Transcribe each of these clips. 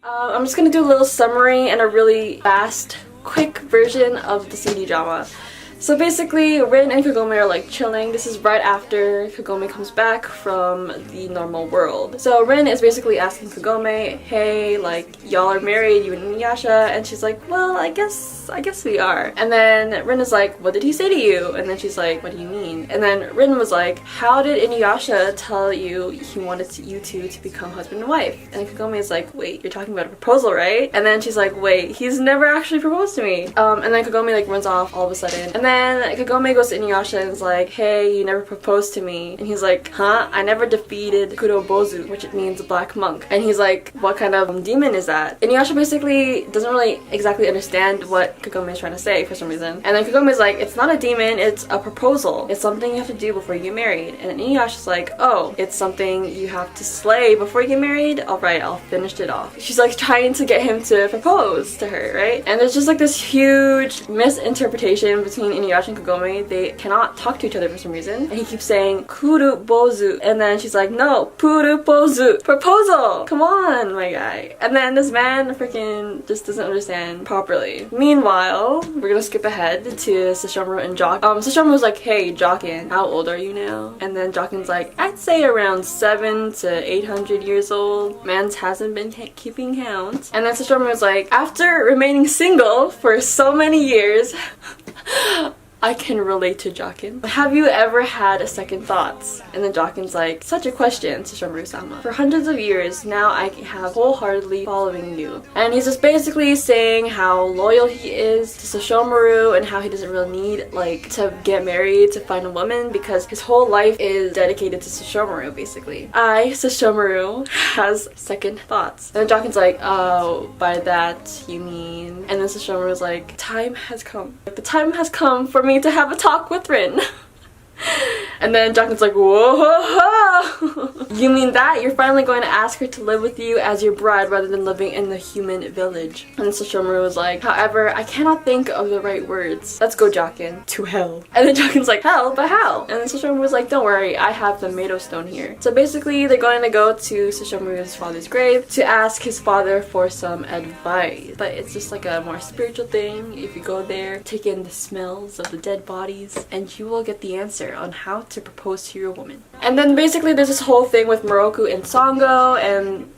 I'm just gonna do a little summary and a really fast, quick version of the CD drama. So basically, Rin and Kagome are like chilling. This is right after Kagome comes back from the normal world. So Rin is basically asking Kagome, hey, like, y'all are married, you and InuYasha, and she's like, well, I guess we are. And then Rin is like, what did he say to you? And then she's like, what do you mean? And then Rin was like, how did InuYasha tell you he wanted you two to become husband and wife? And Kagome is like, wait, you're talking about a proposal, right? And then she's like, wait, he's never actually proposed to me. And then Kagome like runs off all of a sudden. And then Kagome goes to InuYasha and is like, hey, you never proposed to me. And he's like, huh? I never defeated Kurobozu, which means black monk. And he's like, what kind of demon is that? InuYasha basically doesn't really exactly understand what Kagome is trying to say for some reason. And then Kagome is like, it's not a demon, it's a proposal. It's something you have to do before you get married. And then InuYasha's like, oh, it's something you have to slay before you get married? Alright, I'll finish it off. She's like trying to get him to propose to her, right? And there's just like this huge misinterpretation between InuYasha and Kagome. They cannot talk to each other for some reason. And he keeps saying, Kurubozu. And then she's like, no, Purubozu. Proposal! Come on, my guy. And then this man freaking just doesn't understand properly. Meanwhile, we're gonna skip ahead to Sesshomaru and Jock. Sesshomaru's like, hey, Jockin, how old are you now? And then Jockin's like, I'd say around 700 to 800 years old. Mans hasn't been keeping count. And then Sesshomaru's like, after remaining single for so many years, I can relate to Jockin. Have you ever had second thoughts? And then Jockin's like, such a question, Sesshomaru-sama. For hundreds of years, now I have wholeheartedly following you. And he's just basically saying how loyal he is to Sesshomaru and how he doesn't really need, like, to get married to find a woman because his whole life is dedicated to Sesshomaru, basically. Sesshomaru, has second thoughts. And then Jockin's like, oh, by that you mean... And then Sesshomaru's like, time has come. Like, the time has come for me to have a talk with Rin. And then Jockin's like, whoa, you mean that? You're finally going to ask her to live with you as your bride rather than living in the human village. And Sesshomaru was like, however, I cannot think of the right words. Let's go, Jockin. To hell. And then Jockin's like, hell? But how? And then Sesshomaru was like, don't worry, I have the Mado stone here. So basically, they're going to go to Sesshomaru's father's grave to ask his father for some advice. But it's just like a more spiritual thing. If you go there, take in the smells of the dead bodies, and you will get the answer on how to propose to your woman. And then basically there's this whole thing with Moroku and Sango, and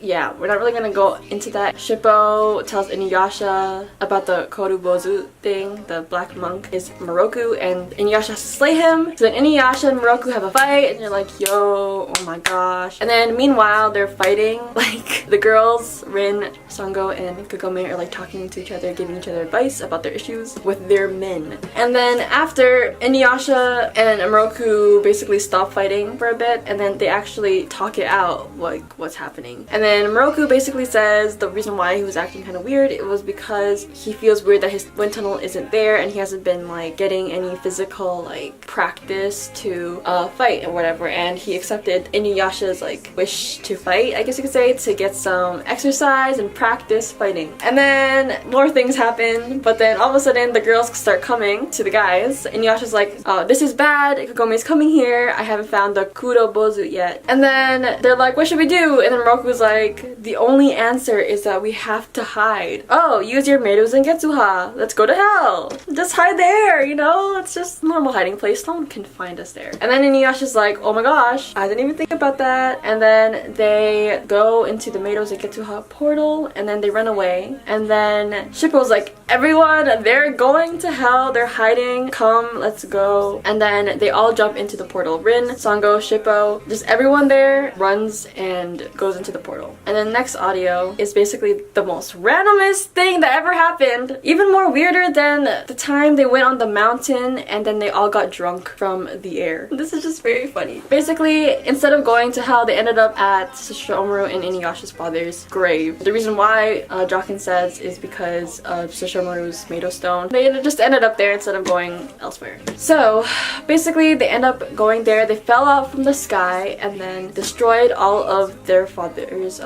yeah, we're not really gonna go into that. Shippo tells InuYasha about the Korubozu thing. The black monk is Moroku, and InuYasha has to slay him. So then InuYasha and Moroku have a fight, and you're like, yo, oh my gosh. And then meanwhile, they're fighting. Like, the girls, Rin, Sango, and Kagome are like talking to each other, giving each other advice about their issues with their men. And then after, InuYasha and Moroku basically stop fighting for a bit, and then they actually talk it out, like what's happening. And then Moroku basically says the reason why he was acting kind of weird, it was because he feels weird that his wind tunnel isn't there and he hasn't been like getting any physical like practice to fight or whatever, and he accepted InuYasha's like wish to fight, I guess you could say, to get some exercise and practice fighting. And then more things happen, but then all of a sudden the girls start coming to the guys. InuYasha's like, this is bad, Kagome's coming here, I haven't found the Kurobozu yet. And then they're like, what should we do? And then Moroku's like, the only answer is that we have to hide. Oh, use your Meidos and Getsuha. Let's go to hell. Just hide there, you know? It's just a normal hiding place. No one can find us there. And then InuYasha's like, oh my gosh, I didn't even think about that. And then they go into the Meidos and Getsuha portal, and then they run away. And then Shippo's like, everyone, they're going to hell. They're hiding. Come, let's go. And then they all jump into the portal. Rin, Sango, Shippo, just everyone there runs and goes into the portal. And then next audio is basically the most randomest thing that ever happened. Even more weirder than the time they went on the mountain and then they all got drunk from the air. This is just very funny. Basically, instead of going to hell, they ended up at Sesshomaru and InuYasha's father's grave. The reason why Jockin says is because of Sesshomaru's Mado stone. They just ended up there instead of going elsewhere. So basically they end up going there. They fell out from the sky and then destroyed all of their father's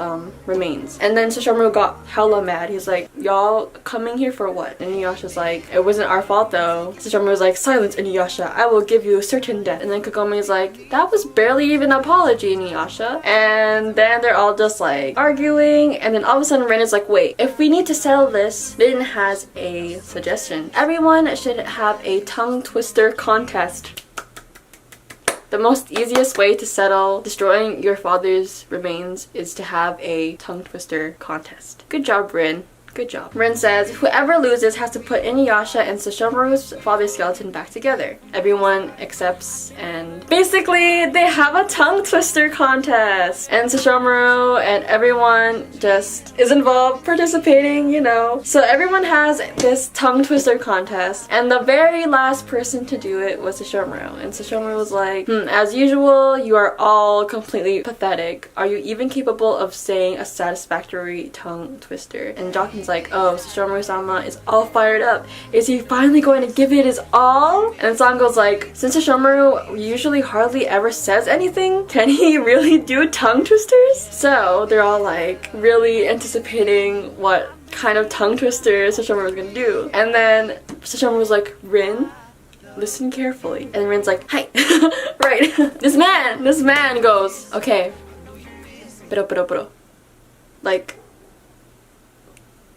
remains. And then Sesshomaru got hella mad. He's like, y'all coming here for what? And InuYasha's like, it wasn't our fault though. Sesshomaru was like, silence InuYasha, I will give you a certain death. And then Kagome's like, that was barely even an apology, InuYasha. And then they're all just like arguing, and then all of a sudden Rin is like, wait, if we need to settle this, Rin has a suggestion. Everyone should have a tongue twister contest. The most easiest way to settle destroying your father's remains is to have a tongue twister contest. Good job, Rin. Good job. Rin says, whoever loses has to put InuYasha and Sesshomaru's father's skeleton back together. Everyone accepts, and basically they have a tongue twister contest. And Sesshomaru and everyone just is involved, participating, you know. So everyone has this tongue twister contest, and the very last person to do it was Sesshomaru. And Sesshomaru was like, as usual, you are all completely pathetic. Are you even capable of saying a satisfactory tongue twister? And Jokin's like, oh, Sesshomaru-sama is all fired up. Is he finally going to give it his all? And Sango's like, since Sesshomaru usually hardly ever says anything, can he really do tongue twisters? So they're all like really anticipating what kind of tongue twister Sesshomaru was gonna do. And then Sesshomaru was like, Rin, listen carefully. And Rin's like, hi. Right. This man goes, okay. Pero. Like,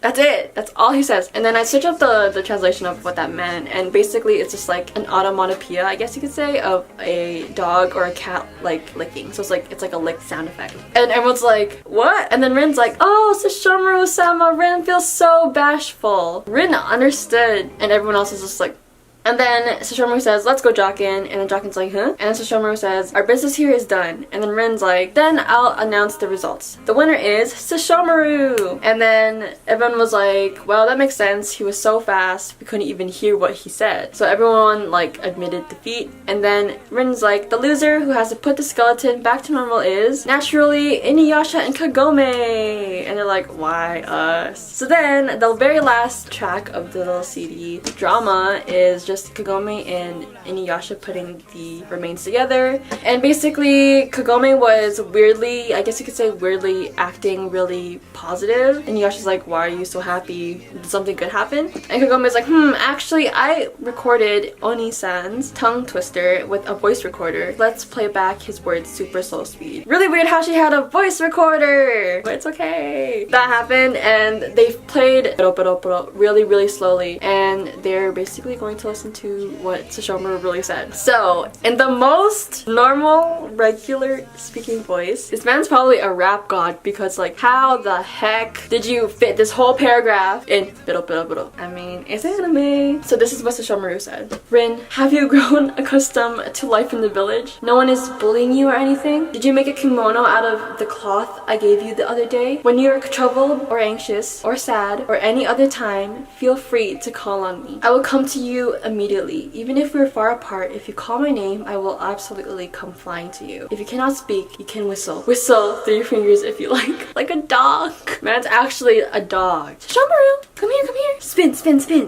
that's it. That's all he says. And then I searched up the translation of what that meant, and basically it's just like an onomatopoeia, I guess you could say, of a dog or a cat like licking. So it's like a lick sound effect. And everyone's like, what? And then Rin's like, oh, Sesshomaru-sama, Rin feels so bashful. Rin understood, and everyone else is just like, and then Sesshomaru says, let's go Jokin, and then Jokin's like, huh? And then Sesshomaru says, our business here is done. And then Rin's like, then I'll announce the results. The winner is Sesshomaru! And then everyone was like, well, that makes sense. He was so fast, we couldn't even hear what he said. So everyone like admitted defeat. And then Rin's like, the loser who has to put the skeleton back to normal is naturally InuYasha and Kagome. And they're like, why us? So then the very last track of the little CD drama is just Kagome and InuYasha putting the remains together. And basically Kagome was weirdly, I guess you could say weirdly acting really positive. InuYasha's like, why are you so happy? Did something good happen? And Kagome's like, actually I recorded Oni-san's tongue twister with a voice recorder. Let's play back his words super slow speed. Really weird how she had a voice recorder, but it's okay. That happened, and they played really slowly, and they're basically going to listen to what Sesshomaru really said. So, in the most normal, regular speaking voice, this man's probably a rap god, because like, how the heck did you fit this whole paragraph in I mean, it's anime. So this is what Sesshomaru said. Rin, have you grown accustomed to life in the village? No one is bullying you or anything? Did you make a kimono out of the cloth I gave you the other day? When you're troubled or anxious or sad or any other time, feel free to call on me. I will come to you immediately. Even if we're far apart, if you call my name, I will absolutely come flying to you. If you cannot speak, you can whistle. Whistle 3 fingers if you like. Like a dog. Man's actually a dog. Sesshomaru, come here. Spin.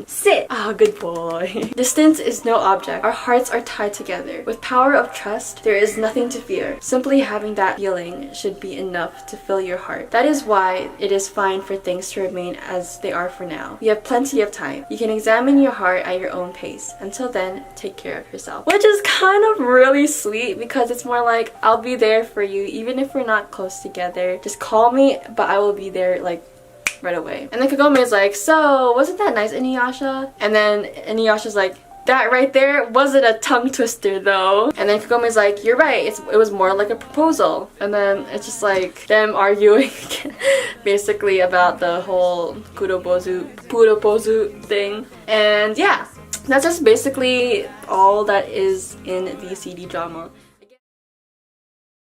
Sit. Ah, good boy. Distance is no object. Our hearts are tied together. With power of trust, there is nothing to fear. Simply having that feeling should be enough to fill your heart. That is why it is fine for things to remain as they are for now. You have plenty of time. You can examine your heart at your own pace. Until then, take care of yourself. Which is kind of really sweet, because it's more like, I'll be there for you even if we're not close together. Just call me, but I will be there like right away. And then Kagome is like, so wasn't that nice, InuYasha? And then InuYasha's like, that right there wasn't a tongue twister though. And then Kagome's like, you're right, it was more like a proposal. And then it's just like them arguing basically about the whole puropozu thing. And yeah, that's just basically all that is in the CD drama.